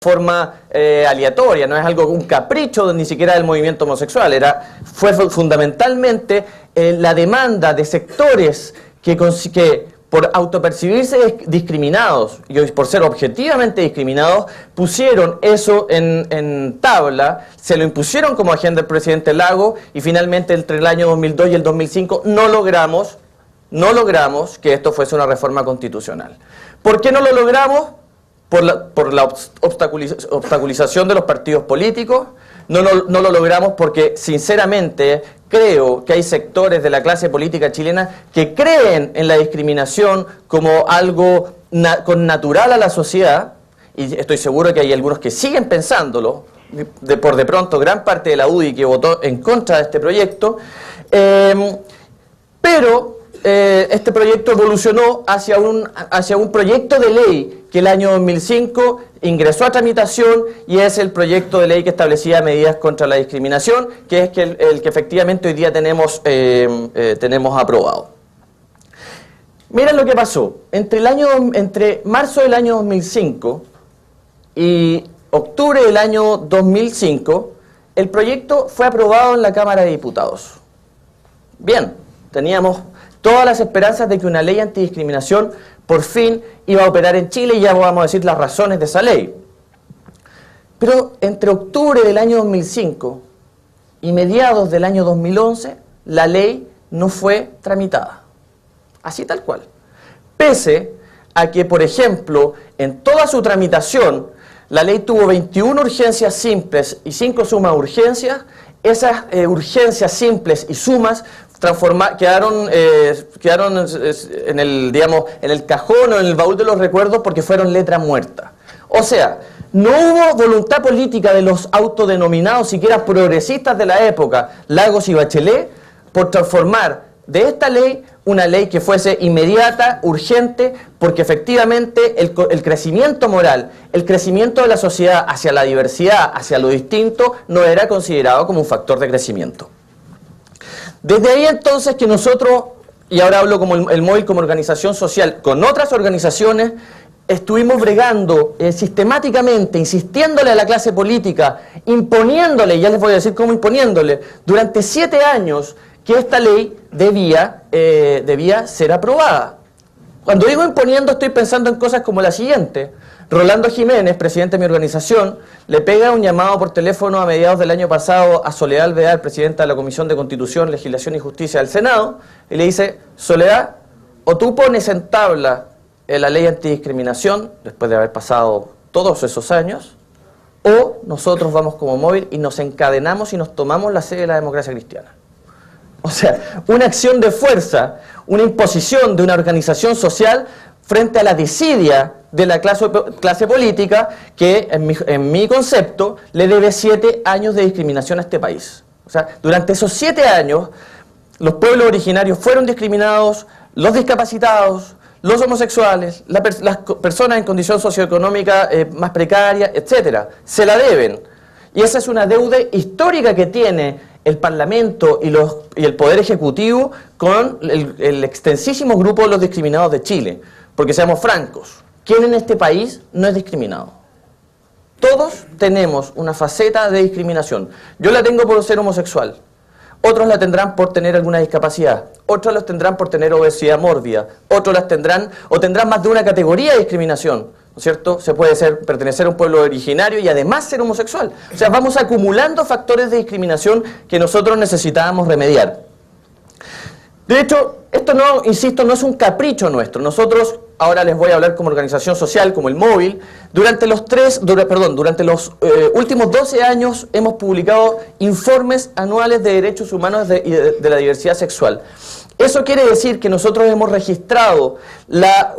forma aleatoria, no es algo, un capricho ni siquiera del movimiento homosexual, fue fundamentalmente la demanda de sectores que por autopercibirse discriminados y por ser objetivamente discriminados, pusieron eso en tabla, se lo impusieron como agenda del presidente Lagos y finalmente entre el año 2002 y el 2005 no logramos que esto fuese una reforma constitucional. ¿Por qué no lo logramos? Por la obstaculización de los partidos políticos. No lo logramos porque sinceramente creo que hay sectores de la clase política chilena que creen en la discriminación como algo natural a la sociedad, y estoy seguro que hay algunos que siguen pensándolo, por de pronto gran parte de la UDI que votó en contra de este proyecto, pero este proyecto evolucionó hacia un proyecto de ley que el año 2005 ingresó a tramitación y es el proyecto de ley que establecía medidas contra la discriminación, que es el que efectivamente hoy día tenemos aprobado. Miren lo que pasó. Entre marzo del año 2005 y octubre del año 2005, el proyecto fue aprobado en la Cámara de Diputados. Bien, teníamos todas las esperanzas de que una ley antidiscriminación por fin iba a operar en Chile y ya vamos a decir las razones de esa ley. Pero entre octubre del año 2005 y mediados del año 2011, la ley no fue tramitada. Así tal cual. Pese a que, por ejemplo, en toda su tramitación, la ley tuvo 21 urgencias simples y 5 sumas urgencias. Esas urgencias simples y sumas quedaron en el cajón o en el baúl de los recuerdos porque fueron letra muerta. O sea, no hubo voluntad política de los autodenominados, siquiera progresistas de la época, Lagos y Bachelet, por transformar de esta ley una ley que fuese inmediata, urgente, porque efectivamente el crecimiento moral, el crecimiento de la sociedad hacia la diversidad, hacia lo distinto, no era considerado como un factor de crecimiento. Desde ahí entonces que nosotros, y ahora hablo como el Móvil como organización social, con otras organizaciones, estuvimos bregando sistemáticamente, insistiéndole a la clase política, imponiéndole, ya les voy a decir cómo imponiéndole, durante 7 años que esta ley debía ser aprobada. Cuando digo imponiendo estoy pensando en cosas como la siguiente. Rolando Jiménez, presidente de mi organización, le pega un llamado por teléfono a mediados del año pasado a Soledad Alvear, presidenta de la Comisión de Constitución, Legislación y Justicia del Senado, y le dice: Soledad, o tú pones en tabla la ley antidiscriminación, después de haber pasado todos esos años, o nosotros vamos como Móvil y nos encadenamos y nos tomamos la sede de la democracia cristiana. O sea, una acción de fuerza, una imposición de una organización social frente a la desidia de la clase política que, en mi concepto, le debe 7 años de discriminación a este país. O sea, durante esos 7 años, los pueblos originarios fueron discriminados, los discapacitados, los homosexuales, las personas en condición socioeconómica más precaria, etc. Se la deben. Y esa es una deuda histórica que tiene el Parlamento y el Poder Ejecutivo con el extensísimo grupo de los discriminados de Chile. Porque seamos francos, ¿quién en este país no es discriminado? Todos tenemos una faceta de discriminación. Yo la tengo por ser homosexual, otros la tendrán por tener alguna discapacidad, otros la tendrán por tener obesidad mórbida, otros las tendrán o tendrán más de una categoría de discriminación, ¿no es cierto? Se puede pertenecer a un pueblo originario y además ser homosexual. O sea, vamos acumulando factores de discriminación que nosotros necesitábamos remediar. De hecho, esto no, insisto, no es un capricho nuestro. Nosotros, ahora les voy a hablar como organización social, como el Móvil, durante los últimos 12 años hemos publicado informes anuales de derechos humanos de la diversidad sexual. Eso quiere decir que nosotros hemos registrado la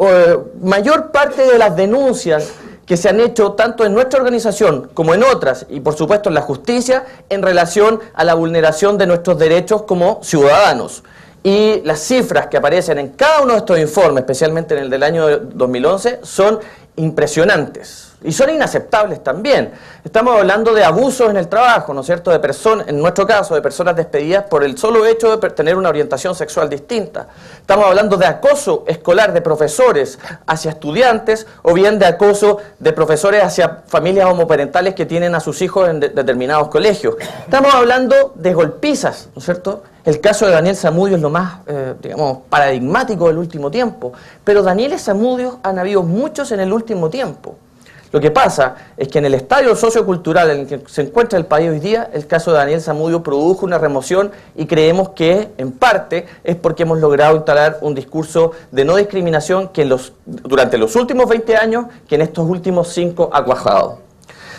mayor parte de las denuncias que se han hecho tanto en nuestra organización como en otras, y por supuesto en la justicia, en relación a la vulneración de nuestros derechos como ciudadanos. Y las cifras que aparecen en cada uno de estos informes, especialmente en el del año 2011, son impresionantes. Y son inaceptables también. Estamos hablando de abusos en el trabajo, ¿no es cierto? De personas, en nuestro caso, de personas despedidas por el solo hecho de tener una orientación sexual distinta. Estamos hablando de acoso escolar de profesores hacia estudiantes, o bien de acoso de profesores hacia familias homoparentales que tienen a sus hijos en determinados colegios. Estamos hablando de golpizas, ¿no es cierto? El caso de Daniel Zamudio es lo más, digamos, paradigmático del último tiempo. Pero Danieles Zamudios han habido muchos en el último tiempo. Lo que pasa es que en el estadio sociocultural en el que se encuentra el país hoy día, el caso de Daniel Zamudio produjo una remoción y creemos que, en parte, es porque hemos logrado instalar un discurso de no discriminación que durante los últimos 20 años, que en estos últimos 5 ha cuajado.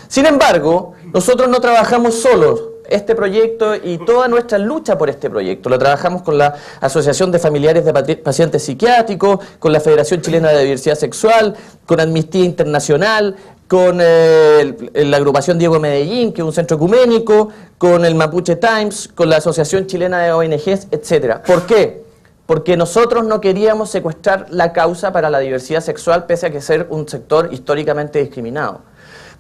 Sin embargo, nosotros no trabajamos solos. Este proyecto y toda nuestra lucha por este proyecto la trabajamos con la Asociación de Familiares de Pacientes Psiquiátricos, con la Federación Chilena de Diversidad Sexual, con Amnistía Internacional, con la agrupación Diego Medellín, que es un centro ecuménico, con el Mapuche Times, con la Asociación Chilena de ONGs, etc. ¿Por qué? Porque nosotros no queríamos secuestrar la causa para la diversidad sexual, pese a que ser un sector históricamente discriminado.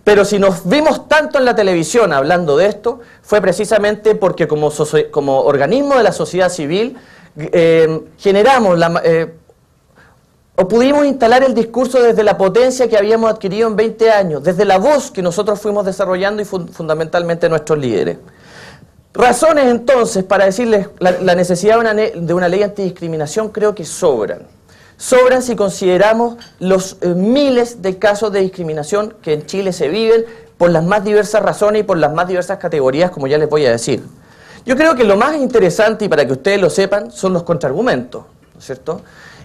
Pero si nos vimos tanto en la televisión hablando de esto, fue precisamente porque como organismo de la sociedad civil generamos o pudimos instalar el discurso desde la potencia que habíamos adquirido en 20 años, desde la voz que nosotros fuimos desarrollando y fundamentalmente nuestros líderes. Razones entonces para decirles la necesidad de una ley antidiscriminación creo que sobran. Sobran si consideramos los miles de casos de discriminación que en Chile se viven por las más diversas razones y por las más diversas categorías, como ya les voy a decir. Yo creo que lo más interesante, y para que ustedes lo sepan, son los contraargumentos, ¿no es cierto?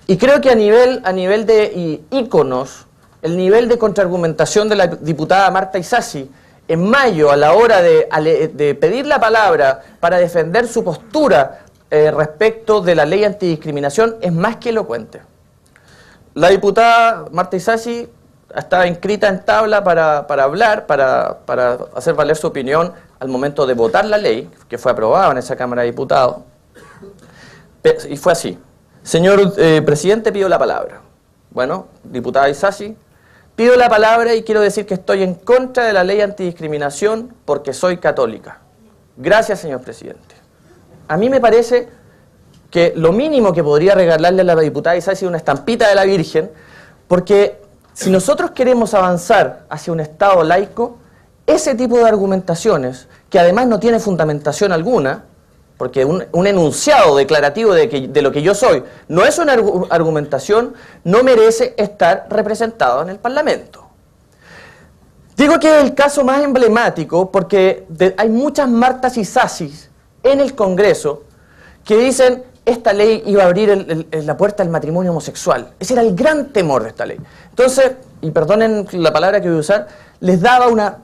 Y creo que a nivel de íconos, el nivel de contraargumentación de la diputada Marta Isasi, en mayo, a la hora de pedir la palabra para defender su postura respecto de la ley antidiscriminación, es más que elocuente. La diputada Marta Isasi estaba inscrita en tabla para hablar, para hacer valer su opinión al momento de votar la ley, que fue aprobada en esa Cámara de Diputados. Y fue así. Señor presidente, pido la palabra. Bueno, diputada Isasi, pido la palabra y quiero decir que estoy en contra de la ley antidiscriminación porque soy católica. Gracias, señor presidente. A mí me parece que lo mínimo que podría regalarle a la diputada Isasi es una estampita de la Virgen, porque si nosotros queremos avanzar hacia un Estado laico, ese tipo de argumentaciones, que además no tiene fundamentación alguna, porque un enunciado declarativo de lo que yo soy no es una argumentación, no merece estar representado en el Parlamento. Digo que es el caso más emblemático porque hay muchas Martas Isasis en el Congreso que dicen esta ley iba a abrir la puerta al matrimonio homosexual. Ese era el gran temor de esta ley. Entonces, y perdonen la palabra que voy a usar, les daba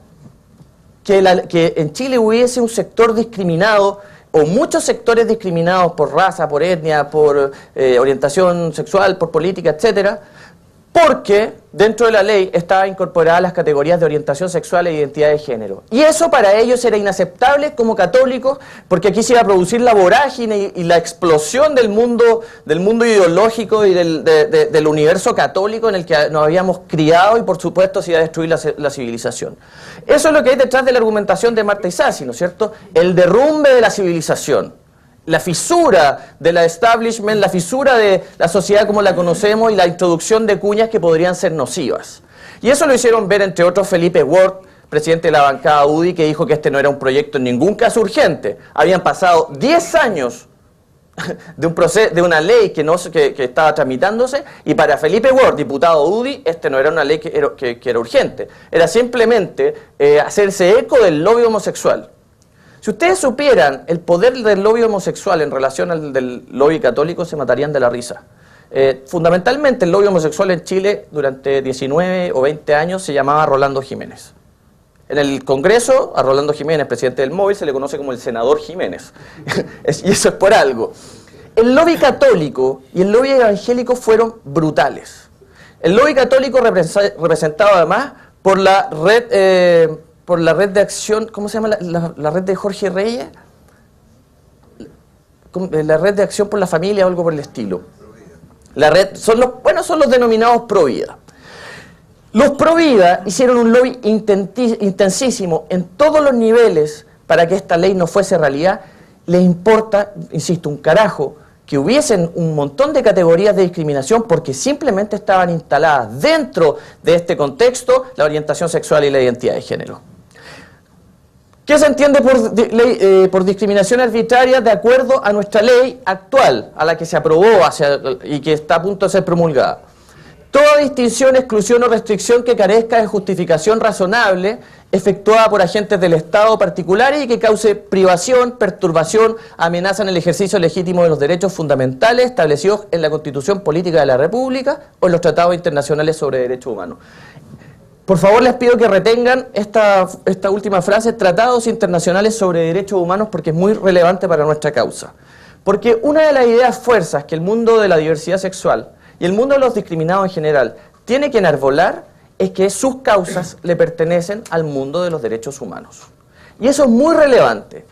que en Chile hubiese un sector discriminado o muchos sectores discriminados por raza, por etnia, por orientación sexual, por política, etcétera, porque dentro de la ley estaban incorporadas las categorías de orientación sexual e identidad de género. Y eso para ellos era inaceptable como católicos, porque aquí se iba a producir la vorágine y la explosión del mundo ideológico y del universo católico en el que nos habíamos criado, y por supuesto se iba a destruir la civilización. Eso es lo que hay detrás de la argumentación de Marta Isasi, ¿no es cierto? El derrumbe de la civilización. La fisura de la establishment, la fisura de la sociedad como la conocemos y la introducción de cuñas que podrían ser nocivas. Y eso lo hicieron ver, entre otros, Felipe Ward, presidente de la bancada UDI, que dijo que este no era un proyecto en ningún caso urgente. Habían pasado 10 años de una ley que estaba tramitándose, y para Felipe Ward, diputado UDI, este no era una ley que era urgente. Era simplemente hacerse eco del lobby homosexual. Si ustedes supieran el poder del lobby homosexual en relación al del lobby católico, se matarían de la risa. Fundamentalmente el lobby homosexual en Chile durante 19 o 20 años se llamaba Rolando Jiménez. En el Congreso, a Rolando Jiménez, presidente del Móvil, se le conoce como el senador Jiménez. Y eso es por algo. El lobby católico y el lobby evangélico fueron brutales. El lobby católico representado además por la red de acción, ¿cómo se llama? La red de Jorge Reyes. La red de acción por la familia o algo por el estilo. La red, son los denominados pro vida. Los Provida hicieron un lobby intensísimo en todos los niveles para que esta ley no fuese realidad. Les importa, insisto, un carajo, que hubiesen un montón de categorías de discriminación porque simplemente estaban instaladas dentro de este contexto la orientación sexual y la identidad de género. ¿Qué se entiende por discriminación arbitraria de acuerdo a nuestra ley actual, a la que se aprobó y que está a punto de ser promulgada? Toda distinción, exclusión o restricción que carezca de justificación razonable efectuada por agentes del Estado particulares y que cause privación, perturbación, amenaza en el ejercicio legítimo de los derechos fundamentales establecidos en la Constitución Política de la República o en los tratados internacionales sobre derechos humanos. Por favor, les pido que retengan esta última frase, tratados internacionales sobre derechos humanos, porque es muy relevante para nuestra causa. Porque una de las ideas fuerzas que el mundo de la diversidad sexual y el mundo de los discriminados en general tiene que enarbolar es que sus causas le pertenecen al mundo de los derechos humanos. Y eso es muy relevante.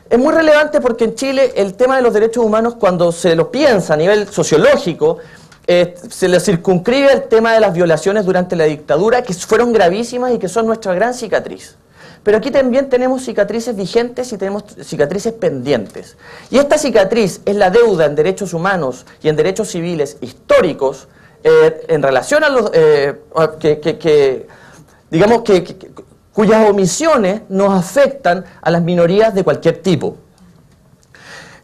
Es muy relevante porque en Chile el tema de los derechos humanos, cuando se lo piensa a nivel sociológico, se le circunscribe el tema de las violaciones durante la dictadura, que fueron gravísimas y que son nuestra gran cicatriz. Pero aquí también tenemos cicatrices vigentes y tenemos cicatrices pendientes. Y esta cicatriz es la deuda en derechos humanos y en derechos civiles históricos en relación a los cuyas omisiones nos afectan a las minorías de cualquier tipo.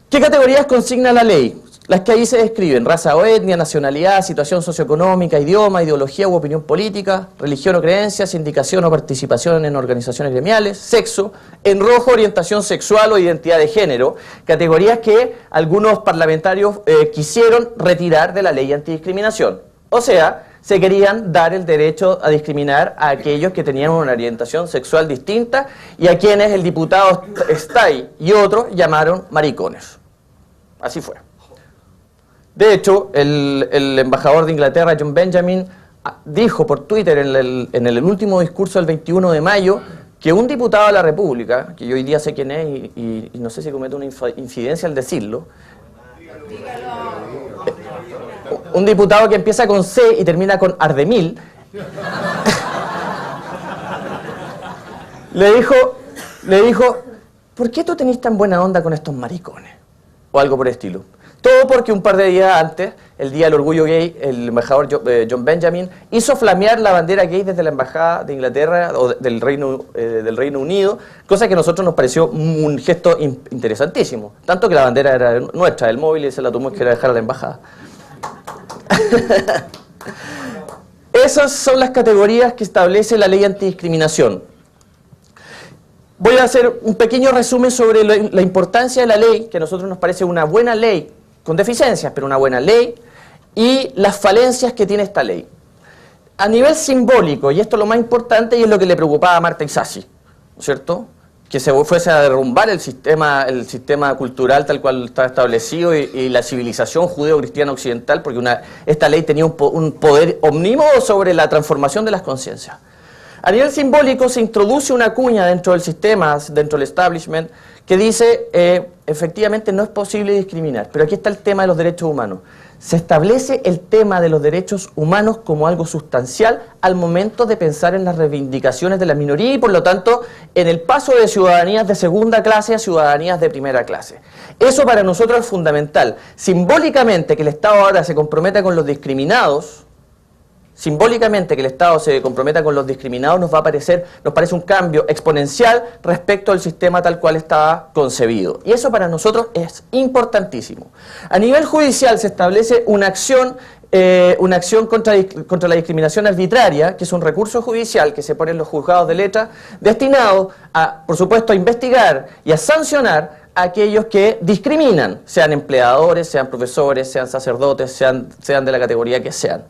¿Qué categorías consigna la ley? Las que ahí se describen: raza o etnia, nacionalidad, situación socioeconómica, idioma, ideología u opinión política, religión o creencia, sindicación o participación en organizaciones gremiales, sexo, en rojo, orientación sexual o identidad de género, categorías que algunos parlamentarios quisieron retirar de la ley antidiscriminación. O sea, se querían dar el derecho a discriminar a aquellos que tenían una orientación sexual distinta y a quienes el diputado Stay y otros llamaron maricones. Así fue. De hecho, el embajador de Inglaterra, John Benjamin, dijo por Twitter en el último discurso del 21 de mayo que un diputado de la República, que yo hoy día sé quién es y no sé si comete una infidencia al decirlo, un diputado que empieza con C y termina con Ardemil, le dijo, ¿por qué tú tenés tan buena onda con estos maricones? O algo por el estilo. Todo porque un par de días antes, el Día del Orgullo Gay, el embajador John Benjamin hizo flamear la bandera gay desde la Embajada de Inglaterra o del Reino Unido, cosa que a nosotros nos pareció un gesto interesantísimo. Tanto que la bandera era nuestra, del móvil, y se la tuvimos que dejar a la embajada. Esas son las categorías que establece la ley antidiscriminación. Voy a hacer un pequeño resumen sobre la importancia de la ley, que a nosotros nos parece una buena ley, con deficiencias, pero una buena ley, y las falencias que tiene esta ley. A nivel simbólico, y esto es lo más importante y es lo que le preocupaba a Marta Isasi, ¿no es cierto?, que se fuese a derrumbar el sistema cultural tal cual está establecido y la civilización judeo-cristiana occidental, porque esta ley tenía un poder omnímodo sobre la transformación de las conciencias. A nivel simbólico se introduce una cuña dentro del sistema, dentro del establishment, que dice, efectivamente no es posible discriminar, pero aquí está el tema de los derechos humanos. Se establece el tema de los derechos humanos como algo sustancial al momento de pensar en las reivindicaciones de la minoría y, por lo tanto, en el paso de ciudadanías de segunda clase a ciudadanías de primera clase. Eso para nosotros es fundamental. Simbólicamente, que el Estado ahora se comprometa con los discriminados, simbólicamente que el Estado se comprometa con los discriminados nos parece un cambio exponencial respecto al sistema tal cual estaba concebido. Y eso para nosotros es importantísimo. A nivel judicial se establece una acción contra la discriminación arbitraria, que es un recurso judicial que se pone en los juzgados de letra, destinado a, por supuesto, a investigar y a sancionar a aquellos que discriminan, sean empleadores, sean profesores, sean sacerdotes, sean de la categoría que sean.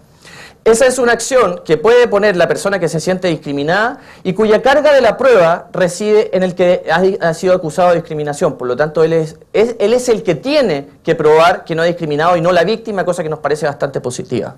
Esa es una acción que puede poner la persona que se siente discriminada y cuya carga de la prueba reside en el que ha sido acusado de discriminación. Por lo tanto, él es el que tiene que probar que no ha discriminado y no la víctima, cosa que nos parece bastante positiva.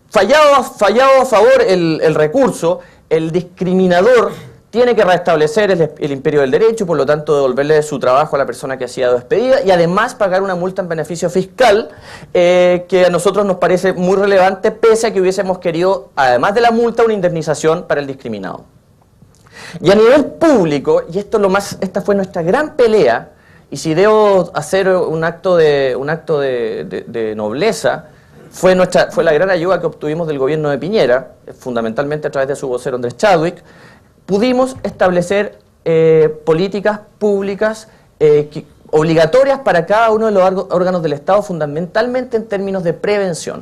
Fallado a favor el recurso, el discriminador tiene que restablecer el imperio del derecho, por lo tanto devolverle su trabajo a la persona que ha sido despedida y además pagar una multa en beneficio fiscal que a nosotros nos parece muy relevante, pese a que hubiésemos querido, además de la multa, una indemnización para el discriminado. Y a nivel público, y esta fue nuestra gran pelea, y si debo hacer un acto de nobleza, fue la gran ayuda que obtuvimos del gobierno de Piñera, fundamentalmente a través de su vocero Andrés Chadwick. Pudimos establecer políticas públicas obligatorias para cada uno de los órganos del Estado, fundamentalmente en términos de prevención.